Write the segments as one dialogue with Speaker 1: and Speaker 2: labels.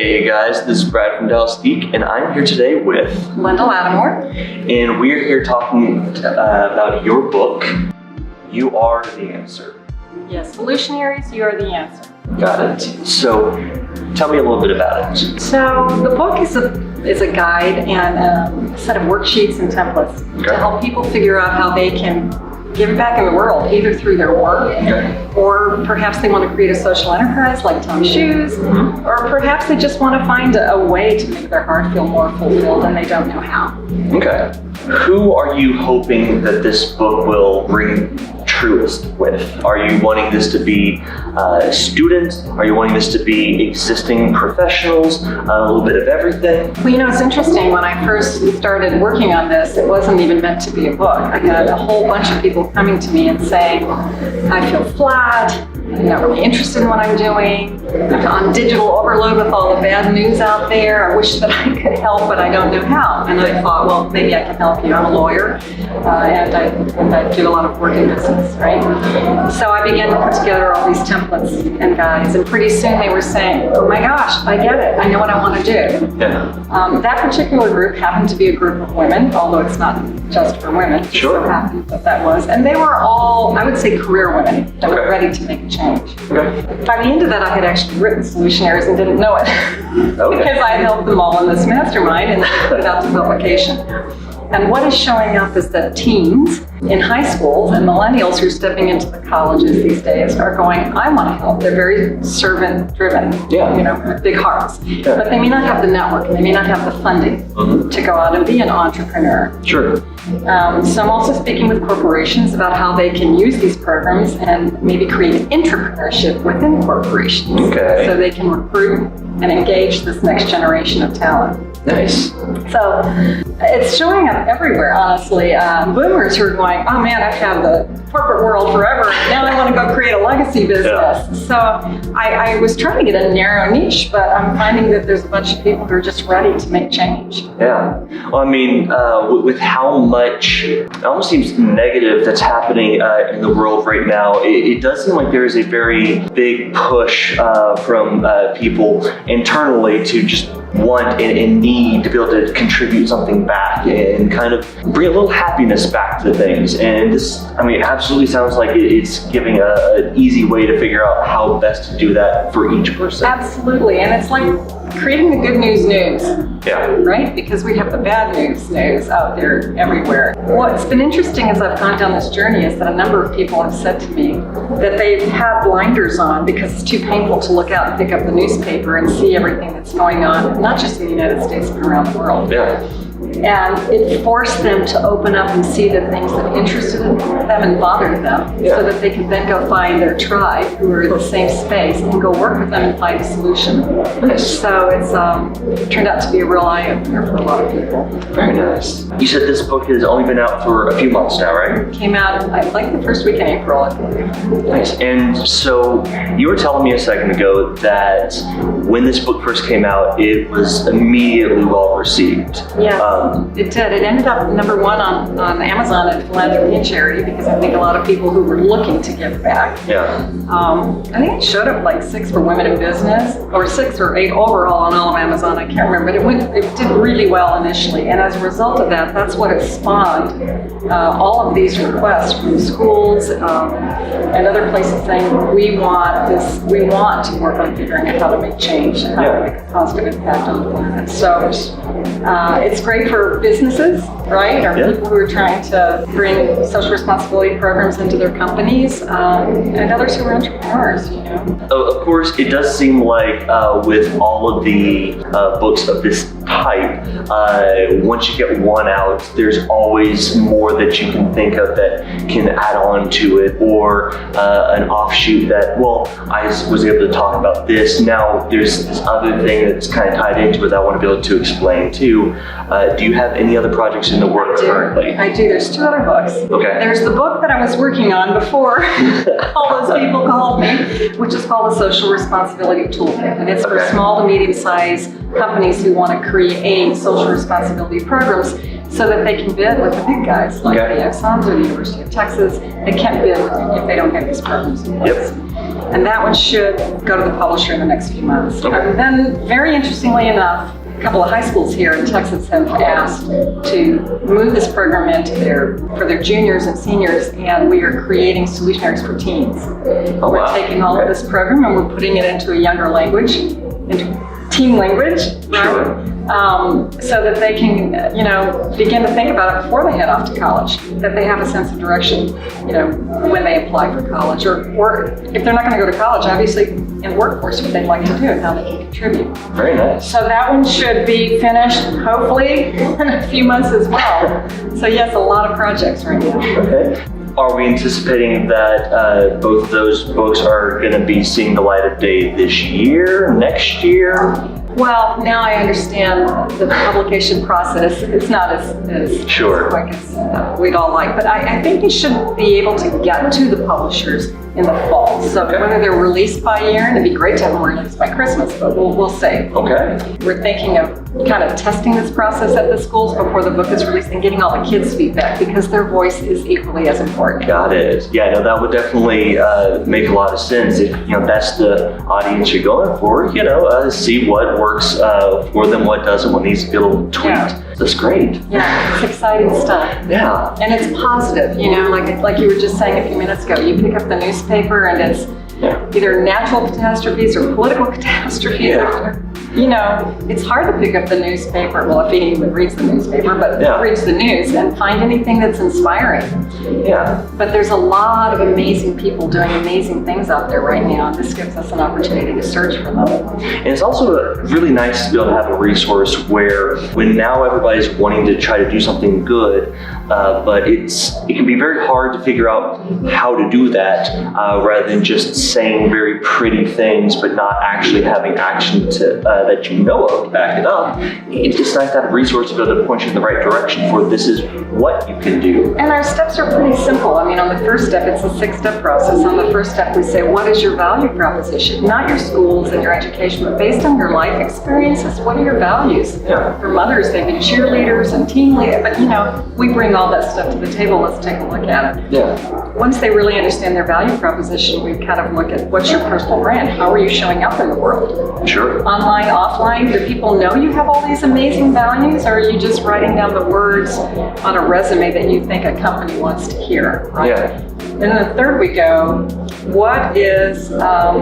Speaker 1: Hey guys, this is Brad from Dallas Geek, and I'm here today with
Speaker 2: Lattimore.
Speaker 1: And we're here talking about your book, You Are the Answer.
Speaker 2: Yes, Solutionaries, you are the answer.
Speaker 1: Got it. So, tell me a little bit about it.
Speaker 2: So the book is a guide and a set of worksheets and templates to help people figure out how they can give back in the world, either through their work, or perhaps they want to create a social enterprise like Tom Shoes, or perhaps they just want to find a way to make their heart feel more fulfilled and they don't know how.
Speaker 1: Okay. Who are you hoping that this book will ring truest with? Are you wanting this to be students? Are you wanting this to be existing professionals? A little bit of everything?
Speaker 2: Well, you know, it's interesting. When I first started working on this, it wasn't even meant to be a book. I had a whole bunch of people coming to me and saying, I feel flat, I'm not really interested in what I'm doing, I'm on digital overload with all the bad news out there, I wish that I could help, but I don't know how. And I thought, well, maybe I can help you. I'm a lawyer, and I do a lot of work in business, right? So I began to put together all these templates and guides, and pretty soon they were saying, oh my gosh, I get it, I know what I want to do. That particular group happened to be a group of women, although it's not just for women. It so happened that was. And they were all, I would say, career women that were ready to make a change. By the end of that, I had actually written Solutionaries and didn't know it because I had helped them all in this mastermind and put it out to publication. And what is showing up is that teens in high schools and millennials who are stepping into the colleges these days are going, I want to help. They're very servant-driven, you know, with big hearts. But they may not have the network, and they may not have the funding to go out and be an entrepreneur. So I'm also speaking with corporations about how they can use these programs and maybe create entrepreneurship within corporations so they can recruit and engage this next generation of talent.
Speaker 1: Nice.
Speaker 2: So it's showing up everywhere, honestly. Boomers who are going, oh man, I've had the corporate world forever. Now I want to go create a legacy business. So I was trying to get a narrow niche, but I'm finding that there's a bunch of people who are just ready to make change.
Speaker 1: Well, I mean, with how much, it almost seems negative that's happening in the world right now, it does seem like there is a very big push from people internally to just want and need to be able to contribute something back and kind of bring a little happiness back to things. And this, I mean, absolutely sounds like it's giving an easy way to figure out how best to do that for each person.
Speaker 2: Absolutely, and it's like creating the good news, right? Because we have the bad news out there everywhere. What's been interesting as I've gone down this journey is that a number of people have said to me that they've had blinders on because it's too painful to look out and pick up the newspaper and see everything that's going on, not just in the United States, but around the world. And it forced them to open up and see the things that interested them and bothered them so that they could then go find their tribe who are in the same space and go work with them and find a solution. So it's turned out to be a real eye-opener for a lot of people.
Speaker 1: Very nice. You said this book has only been out for a few months now, right?
Speaker 2: It came out, like the first week in April, I believe.
Speaker 1: Nice. And so you were telling me a second ago that when this book first came out, it was immediately well received.
Speaker 2: It did. It ended up number one on Amazon at Philanthropy and Charity because I think a lot of people who were looking to give back. I think it showed up like 6 for women in business, or 6 or 8 overall on all of Amazon. I can't remember, but it did really well initially. And as a result of that, that's what it spawned all of these requests from schools and other places saying, we want to work on figuring out how to make change and how to make a positive impact on the planet. So it's great for businesses, right? Or people who are trying to bring social responsibility programs into their companies, and others who are entrepreneurs, you know.
Speaker 1: Of course, it does seem like with all of the books of this type, once you get one out, there's always more that you can think of that can add on to it, or an offshoot that, well, I was able to talk about this, now there's this other thing that's kind of tied into it that I want to be able to explain too. Do you have any other projects in the works currently?
Speaker 2: I do. There's 2 other books. There's the book that I was working on before all those people called me, which is called the Social Responsibility Toolkit. And it's for small to medium-sized companies who want to create social responsibility programs so that they can bid with the big guys like the Exxons or the University of Texas. They can't bid if they don't have these programs in place. And that one should go to the publisher in the next few months.
Speaker 1: Okay.
Speaker 2: And then, very interestingly enough, a couple of high schools here in Texas have asked to move this program into for their juniors and seniors, and we are creating Solutionaries for teens.
Speaker 1: Oh,
Speaker 2: we're
Speaker 1: wow.
Speaker 2: taking all of this program and we're putting it into a younger language, into teen language,
Speaker 1: Sure.
Speaker 2: so that they can, begin to think about it before they head off to college, that they have a sense of direction, when they apply for college, or if they're not going to go to college, obviously in the workforce, what they'd like to do and how they can contribute.
Speaker 1: Very nice.
Speaker 2: So that one should be finished, hopefully, in a few months as well. So yes, a lot of projects right now.
Speaker 1: Okay. Are we anticipating that both of those books are going to be seeing the light of day this year, next year?
Speaker 2: Well, now I understand the publication process. It's not as
Speaker 1: Sure.
Speaker 2: quick as we'd all like, but I think they should be able to get to the publishers in the fall. So
Speaker 1: Okay.
Speaker 2: whether they're released by year, and it'd be great to have them released by Christmas, but we'll see.
Speaker 1: Okay.
Speaker 2: We're thinking of kind of testing this process at the schools before the book is released and getting all the kids' feedback, because their voice is equally as important.
Speaker 1: Got it. Yeah, no, that would definitely make a lot of sense. If that's the audience you're going for, see what works for them, what doesn't, what needs to be a little tweaked.
Speaker 2: Yeah.
Speaker 1: That's great.
Speaker 2: Yeah, it's exciting stuff.
Speaker 1: Yeah.
Speaker 2: And it's positive, like you were just saying a few minutes ago. You pick up the newspaper and it's either natural catastrophes or political catastrophes.
Speaker 1: Yeah.
Speaker 2: It's hard to pick up the newspaper, well, if anyone even reads the newspaper, but reads the news and find anything that's inspiring.
Speaker 1: Yeah.
Speaker 2: But there's a lot of amazing people doing amazing things out there right now, and this gives us an opportunity to search for them.
Speaker 1: And it's also really nice to be able to have a resource where, when now everybody's wanting to try to do something good, but it can be very hard to figure out how to do that, rather than just saying very pretty things but not actually having action that you know of to back it up. It's just nice to have a resource to be able to point you in the right direction for this is what you can do.
Speaker 2: And our steps are pretty simple. I mean, on the first step, it's a 6-step process. On the first step, we say, what is your value proposition? Not your schools and your education, but based on your life experiences, what are your values?
Speaker 1: Yeah.
Speaker 2: For mothers, they've been cheerleaders and team leaders, but we bring all that stuff to the table. Let's take a look at it.
Speaker 1: Yeah.
Speaker 2: Once they really understand their value proposition, we kind of look at what's your personal brand? How are you showing up in the world?
Speaker 1: Sure.
Speaker 2: Online, offline, do people know you have all these amazing values, or are you just writing down the words on a resume that you think a company wants to hear? Right?
Speaker 1: Yeah.
Speaker 2: And then the third we go, what is, I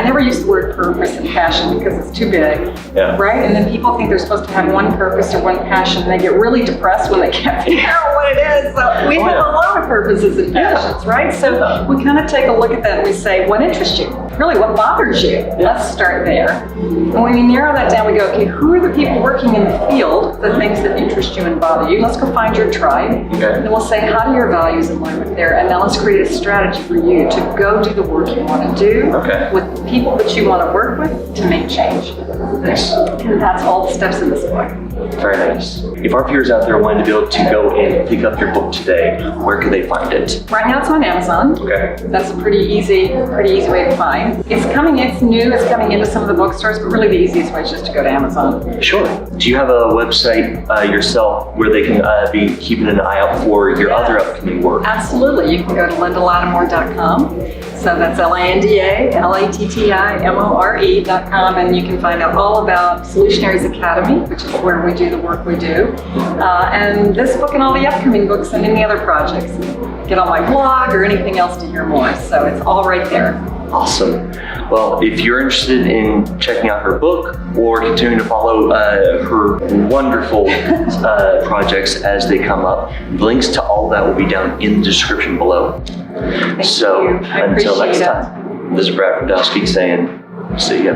Speaker 2: never use the word purpose and passion because it's too big, right? And then people think they're supposed to have one purpose or one passion, and they get really depressed when they can't figure out what it is. So we have a lot of purposes and passions, right? So we kind of take a look at that and we say, what interests you? Really, what bothers you? Let's start there. And when we narrow that down, we go, okay, who are the people working in the field, the things that interest you and bother you? Let's go find your tribe.
Speaker 1: Okay.
Speaker 2: And then we'll say, how do your values align with there? And now let's create a strategy for you to go do the work you want to do with the people that you want to work with to make change.
Speaker 1: Nice.
Speaker 2: And that's all the steps in this book.
Speaker 1: Very nice. If our viewers out there wanted to be able to go and pick up your book today, where can they find it?
Speaker 2: Right now it's on Amazon.
Speaker 1: Okay.
Speaker 2: That's a pretty easy way to find. It's new, it's coming into some of the bookstores, but really the easiest way is just to go to Amazon.
Speaker 1: Sure. Do you have a website yourself where they can be keeping an eye out for your other upcoming work?
Speaker 2: Absolutely. You can go to LindaLattimore.com. So that's LindaLattimore.com, and you can find out all about Solutionaries Academy, which is where we do the work we do, and this book and all the upcoming books and any other projects. Get on my blog or anything else to hear more. So it's all right there.
Speaker 1: Awesome. Well, if you're interested in checking out her book or continuing to follow her wonderful projects as they come up, links to all that will be down in the description below.
Speaker 2: Thank
Speaker 1: So
Speaker 2: you.
Speaker 1: until next time, this is Brad from Geek saying, see ya.